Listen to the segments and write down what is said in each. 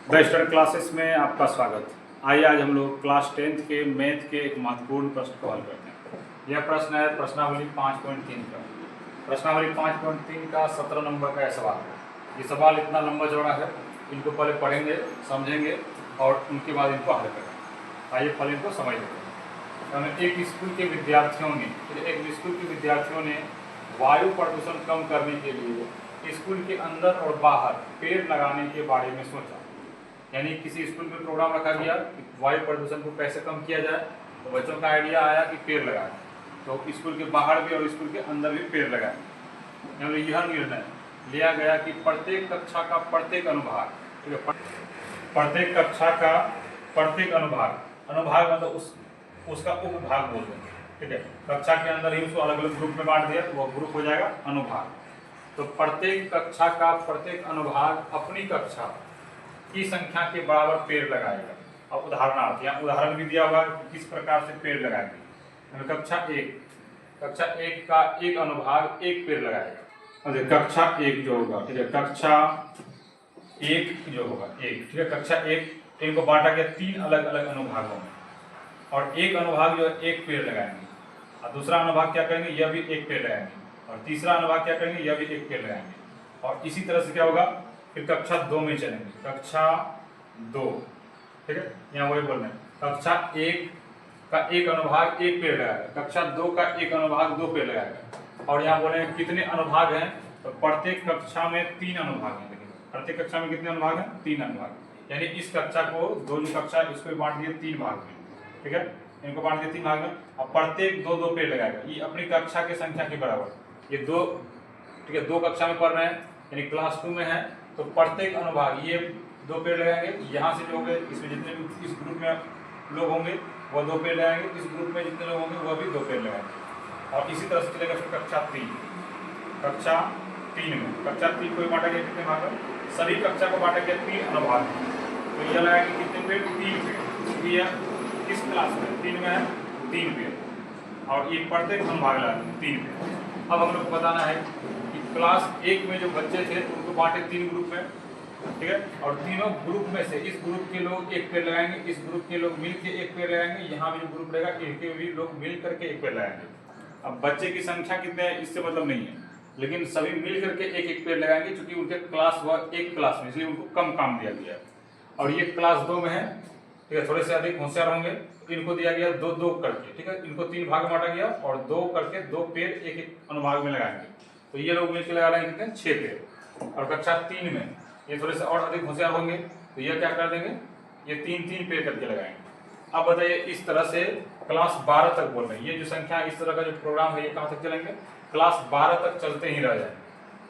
The study classes में आपका स्वागत। आइए आज हम लोग क्लास 10th के मैथ के एक महत्वपूर्ण प्रश्न को हल करते हैं। यह प्रश्न है प्रश्नावली 5.3 का। प्रश्नावली 5.3 का 17 नंबर का यह सवाल है। ये सवाल इतना लंबा चौड़ा है, इनको पहले पढ़ेंगे, समझेंगे और उनके बाद इनको हल करेंगे। आइए पहले इनको समझ लेते हैं। एक स्कूल के विद्यार्थियों ने वायु प्रदूषण कम करने के लिए स्कूल के अंदर और बाहर पेड़ लगाने के बारे में सोचा। यानी किसी स्कूल में प्रोग्राम रखा गया कि वायु प्रदूषण को कैसे कम किया जाए, तो बच्चों का आइडिया आया कि पेड़ लगाएं। तो स्कूल के बाहर भी और स्कूल के अंदर भी पेड़ लगाएं। यानी यह निर्णय लिया गया कि प्रत्येक कक्षा का प्रत्येक अनुभाग, ठीक है, प्रत्येक कक्षा का प्रत्येक अनुभाग मतलब उसका उपभाग बोल देंगे, ठीक है। कक्षा के अंदर ही उसको अलग अलग ग्रुप में बांट दिया तो वह ग्रुप हो जाएगा अनुभाग। तो प्रत्येक कक्षा का प्रत्येक अनुभाग अपनी कक्षा की संख्या के बराबर पेड़ लगाएगा। अब उदाहरणार्थ यहाँ उदाहरण भी दिया हुआ कि किस प्रकार से पेड़ लगाएंगे। कक्षा एक का एक अनुभाग एक पेड़ लगाएगा। और कक्षा एक जो होगा, ठीक है, कक्षा एक जो होगा एक, ठीक है, कक्षा एक इनको बांटा गया 3 अलग अलग अनुभागों में और एक अनुभाग जो है एक पेड़ लगाएंगे और दूसरा अनुभाग क्या करेंगे, यह भी एक पेड़ लगाएंगे और तीसरा अनुभाग क्या करेंगे, यह भी एक पेड़ लगाएंगे। और इसी तरह से क्या होगा, फिर कक्षा 2 में चलेंगे, कक्षा 2, ठीक है, यहाँ वही बोल रहे हैं। कक्षा 1 का एक अनुभाग एक पेड़ लगाएगा, कक्षा 2 का एक अनुभाग 2 पेड़ लगाएगा। और यहाँ बोले कितने अनुभाग हैं, तो प्रत्येक कक्षा में 3 अनुभाग हैं। देखिए प्रत्येक कक्षा में कितने अनुभाग हैं, 3 अनुभाग। यानी इस कक्षा को दो जो कक्षा है इसको बांट दिए 3 भाग में, ठीक है, इनको बांट दिए 3 भाग में। अब प्रत्येक 2-2 पेड़ लगाएगा, ये अपनी कक्षा की संख्या के बराबर। ये 2, ठीक है, 2 कक्षा में पढ़ रहे हैं यानी क्लास 2 में है, तो प्रत्येक अनुभाग ये 2 पेड़ लगाएंगे। यहाँ से जो होंगे इसमें जितने भी इस ग्रुप में लोग होंगे वह 2 पेड़ लगाएंगे, इस ग्रुप में जितने लोग होंगे वह भी 2 पेड़ लगाएंगे। और इसी तरह से चलेगा फिर कक्षा 3 में। कक्षा 3 को बांटा गया कितने भाग में, सभी कक्षा को बांटा गया 3 अनुभाग में। तो यह लगाएंगे कितने पेड़, 3 पेड़। यह किस क्लास में 3 में है, 3 पेड़। और ये प्रत्येक अनुभाग लगाएंगे 3 पेड़। अब हम लोग को बताना है कि क्लास 1 में जो बच्चे थे उनको बांटे 3 ग्रुप में, ठीक है, और तीनों ग्रुप में से इस ग्रुप के लोग एक पेड़ लगाएंगे, इस ग्रुप के लोग मिल के एक पेड़ लगाएंगे, यहाँ भी जो ग्रुप रहेगा इनके भी लोग मिल करके एक पेड़ लगाएंगे। अब बच्चे की संख्या कितने है इससे मतलब नहीं है, लेकिन सभी मिल करके एक एक पेड़ लगाएंगे क्योंकि उनके क्लास वह एक क्लास में, इसलिए उनको कम काम दिया गया है। और ये क्लास 2 में है, ठीक है, थोड़े से अधिक होशियार होंगे, इनको दिया गया 2-2 करके, ठीक है, इनको 3 भाग में बांटा गया और 2 करके 2 पेड़ एक एक अनुभाग में लगाएंगे। तो ये लोग मिलकर लगा रहे हैं कितने, 6 पेड़। और कक्षा 3 में ये थोड़े से और अधिक होशियार होंगे तो ये क्या कर देंगे, ये 3-3 पेड़ करके लगाएंगे। अब बताइए इस तरह से क्लास 12 तक बोल रहे हैं। ये जो संख्या इस तरह का जो प्रोग्राम है ये कहाँ तक चलेंगे, क्लास 12 तक चलते ही रह जाए।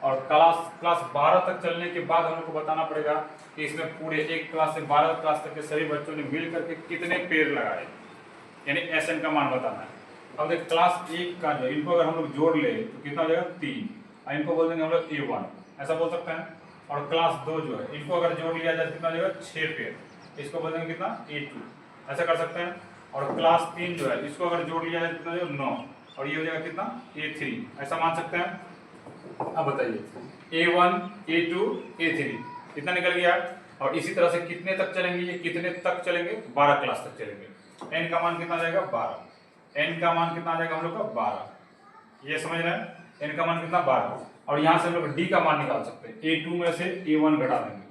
और क्लास 12 तक चलने के बाद हम लोग को बताना पड़ेगा कि इसमें पूरे 1 क्लास से 12 क्लास तक के सभी बच्चों ने मिल करके कितने पेड़ लगाए, यानी SN का मान बताना है। अब देख क्लास 1 का जो इनको अगर हम लोग जोड़ ले तो कितना हो जाएगा, 3, और इनको बोल देंगे हम लोग A1, ऐसा बोल सकते हैं। और क्लास 2 जो है इनको अगर जोड़ लिया जाए कितना हो जाएगा, 6 पेड़, इसको बोल देंगे कितना, A2, ऐसा कर सकते हैं। और क्लास 3 जो है इसको अगर जोड़ लिया जाए कितना हो जाएगा, 9, और ये हो जाएगा कितना, A3, ऐसा मान सकते हैं। अब बताइए A1, A2, A3 कितना निकल गया। और इसी तरह से कितने तक चलेंगे, ये कितने तक चलेंगे, 12 क्लास तक चलेंगे। n का मान कितना आ जाएगा, 12। n का मान कितना आ जाएगा हम लोग का, 12। ये समझ रहे हैं, n का मान कितना, 12। और यहाँ से हम लोग d का मान निकाल सकते हैं। A2 में से A1 घटा देंगे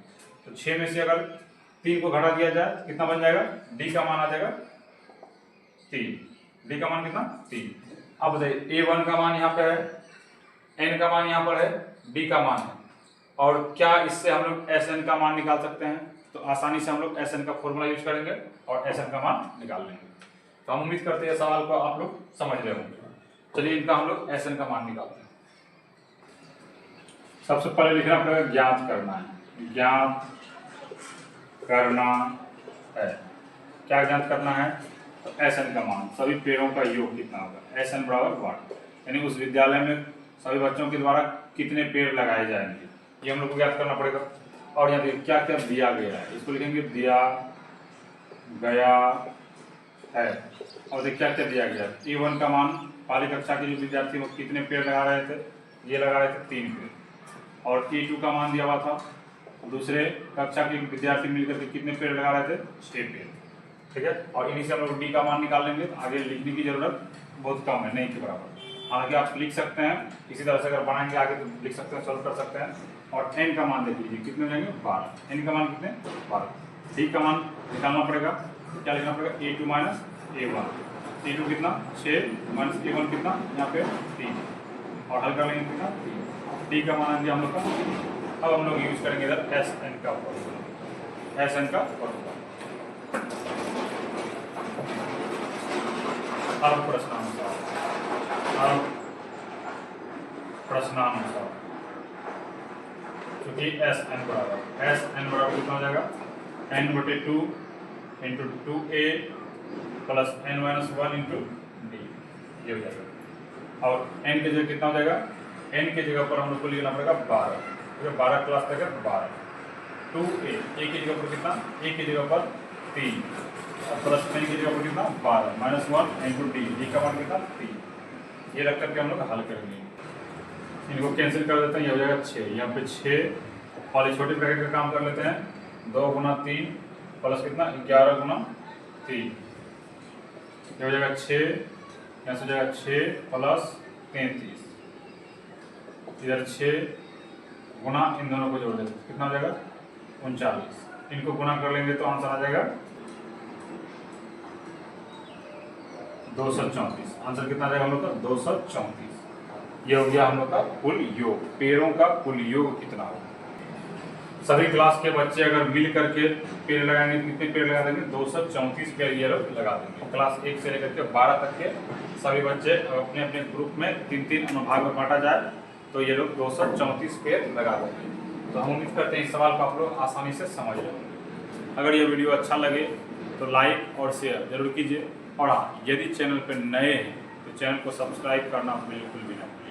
तो 6 में से अगर 3 को घटा दिया जाए कितना बन जाएगा, d का मान आ जाएगा 3। d का मान कितना, 3। अब बताइए A1 का मान यहाँ पे है, n का मान यहाँ पर है, d का मान है, और क्या इससे हम लोग SN का मान निकाल सकते हैं। तो आसानी से हम लोग SN का फॉर्मूला यूज करेंगे और SN का मान निकाल लेंगे। तो हम उम्मीद करते हैं सवाल को आप लोग समझ रहे होंगे। चलिए इनका हम लोग SN का मान निकालते हैं। सबसे पहले लिखना पड़ेगा ज्ञात करना है, ज्ञात करना है। क्या ज्ञात करना है, तो SN का मान, सभी पेड़ों का योग कितना होगा, SN बराबर 1, यानी उस विद्यालय में सभी बच्चों के द्वारा कितने पेड़ लगाए जाएंगे ये हम लोग को ज्ञात करना पड़ेगा। और यहाँ देखिए क्या क्या दिया गया है, इसको लिखेंगे दिया गया है। और देखिए क्या क्या दिया गया है, A1 का मान पहली कक्षा के जो विद्यार्थी वो कितने पेड़ लगा रहे थे, ये लगा रहे थे 3 पेड़। और A2 का मान दिया हुआ था दूसरे कक्षा के विद्यार्थी मिलकर के कितने पेड़ लगा रहे थे? 6 पेड़। ठीक है, और इन्हीं से हम लोग डी का मान निकाल लेंगे। तो आगे लिखने की जरूरत बहुत कम है, नहीं के बराबर। हालांकि आप लिख सकते हैं इसी तरह से, अगर बनाएंगे आगे तो लिख सकते हैं, सॉल्व कर सकते हैं। और n का मान देख लीजिए कितने हो जाएंगे? 12। n का मान कितने? 12। डी का मान निकालना पड़ेगा, क्या लिखना पड़ेगा? a2 minus a1। a2 कितना? 6 माइनस a1 कितना? यहाँ पे 3, और हल कर लेंगे कितना? 3। डी का मान दिया हम लोग का। अब हम लोग यूज करेंगे इधर Sn का फॉर्मूला, Sn का फॉर्मूला। अब प्रश्नानुसार क्योंकि Sn बराबर कितना हो जाएगा? n/2 into 2a plus n-1 into D, ये हो जाएगा। और n की जगह कितना हो जाएगा? n की जगह पर हम लोग को लिखना पड़ेगा 12, क्योंकि 12 क्लास तक है 12। 2a, a की जगह पर कितना? a की जगह पर 3, प्लस n की जगह पर कितना? 12 माइनस 1 इंटू डी, डी का मान कितना? 3। ये रख करके हम लोग हल करेंगे। इनको कैंसिल कर देते हैं, ये हो जाएगा 6, यहाँ पे 6 और छोटे ब्रैकेट का काम कर लेते हैं। 2 गुना 3 प्लस कितना? 11 गुना 3, ये हो जाएगा 6, यहाँ से हो जाएगा 6 प्लस 33, इधर 6 गुना इन दोनों को जोड़ देते हैं, कितना हो जाएगा? 39। इनको गुना कर लेंगे तो आंसर आ जाएगा 234। आंसर कितना आ जाएगा हम लोग का? 234। ये हो गया हम लोग का कुल योग, पेड़ों का कुल योग कितना होगा। सभी क्लास के बच्चे अगर मिल करके पेड़ लगाएंगे तो कितने पेड़ लगा देंगे? 234 पेड़ ये लोग लगा देंगे। क्लास 1 से लेकर के 12 तक के सभी बच्चे अपने अपने ग्रुप में 3-3 अनुभाग में बांटा जाए तो ये लोग 234 पेड़ लगा देंगे। तो हम उम्मीद करते हैं इस सवाल को आप लोग आसानी से समझ रहे होंगे। अगर ये वीडियो अच्छा लगे तो लाइक और शेयर जरूर कीजिए, और हाँ, यदि चैनल पर नए हैं तो चैनल को सब्सक्राइब करना बिल्कुल भी ना भूलें।